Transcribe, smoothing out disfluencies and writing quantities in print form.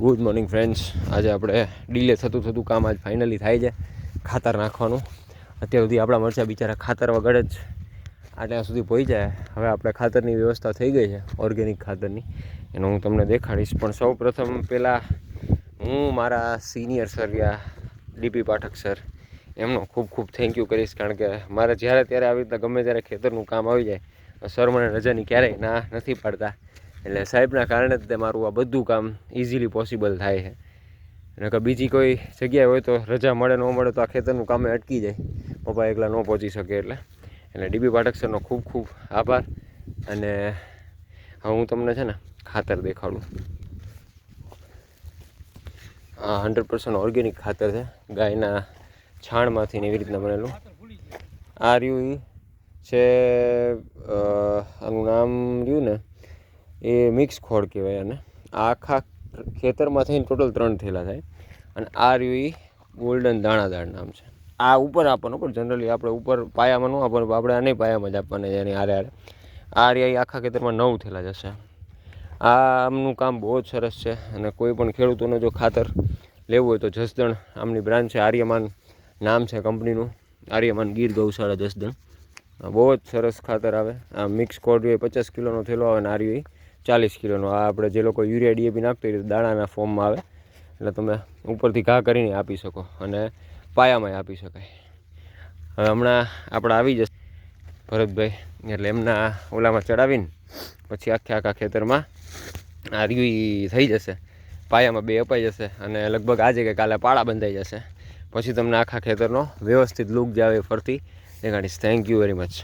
Good morning friends. આજે આપણે delay થતું કામ આજ ફાઇનલી થાય છે, ખાતર નાખવાનું. અત્યાર સુધી આપણા મરચાં બિચારા ખાતર વગર જ આટલા સુધી પહોંચી જાય. હવે આપણે ખાતરની વ્યવસ્થા થઈ ગઈ છે, ઓર્ગેનિક ખાતરની, એનો હું તમને દેખાડીશ. પણ સૌ પ્રથમ પહેલાં હું મારા સિનિયર સર યા ડીપી પાઠક સર એમનો ખૂબ ખૂબ થેન્ક યુ કરીશ. કારણ કે મારે જ્યારે ત્યારે આવી રીતના ગમે ત્યારે ખેતરનું કામ આવી જાય, સર મને રજાની ક્યારેય ના નથી પાડતા. એટલે સાહેબના કારણે જ તે મારું આ બધું કામ ઇઝીલી પોસિબલ થાય છે. અને કે બીજી કોઈ જગ્યાએ હોય તો રજા મળે ન મળે તો આ ખેતરનું કામે અટકી જાય, પપ્પા એકલા ન પહોંચી શકે એટલે ડીબી પાઠક સરનો ખૂબ ખૂબ આભાર. અને હવે હું તમને છે ને ખાતર દેખાડું. આ 100% ઓર્ગેનિક ખાતર છે, ગાયના છાણમાંથી ને એવી રીતના બનેલું. આ રહ્યું એ છે, આનું નામ રહ્યું ને એ મિક્સ ખોળ કહેવાય. અને આ આખા ખેતરમાં થઈને ટોટલ 3 થેલા થાય. અને આ રહ્યું એ ગોલ્ડન દાણાદાર નામ છે. આ ઉપર આપવાનું, પણ જનરલી આપણે ઉપર પાયામાં ન આપવાનું, આપણે આને પાયામાં જ આપવાના છે. એની આરે આ રહ્યા આખા ખેતરમાં 9 થેલા જશે. આ આમનું કામ બહુ જ સરસ છે. અને કોઈ પણ ખેડૂતોને જો ખાતર લેવું હોય તો જસદણ આમની બ્રાન્ચ છે, આર્યમાન નામ છે કંપનીનું, આર્યમાન ગીર ગૌશાળા જસદણ. બહુ જ સરસ ખાતર આવે. આ મિક્સ કોડ 50 કિલોનો થેલો આવે, અને આર્યુ 40 કિલોનો. આ આપણે જે લોકો યુરિયા ડીએપી નાખતો હોય દાણાના ફોર્મમાં આવે, એટલે તમે ઉપરથી ઘા કરીને આપી શકો અને પાયામાંય આપી શકાય. હવે હમણાં આપણે આવી જશે ભરતભાઈ, એટલે એમના ઓલામાં ચડાવીને પછી આખા ખેતરમાં આ રહ્યું થઈ જશે. પાયામાં 2 અપાઈ જશે અને લગભગ આજે કે કાલે પાળા બંધાઈ જશે. પછી તમને આખા ખેતરનો વ્યવસ્થિત લુક જ આવે ફરતી દેખાડીશ. Thank you very much.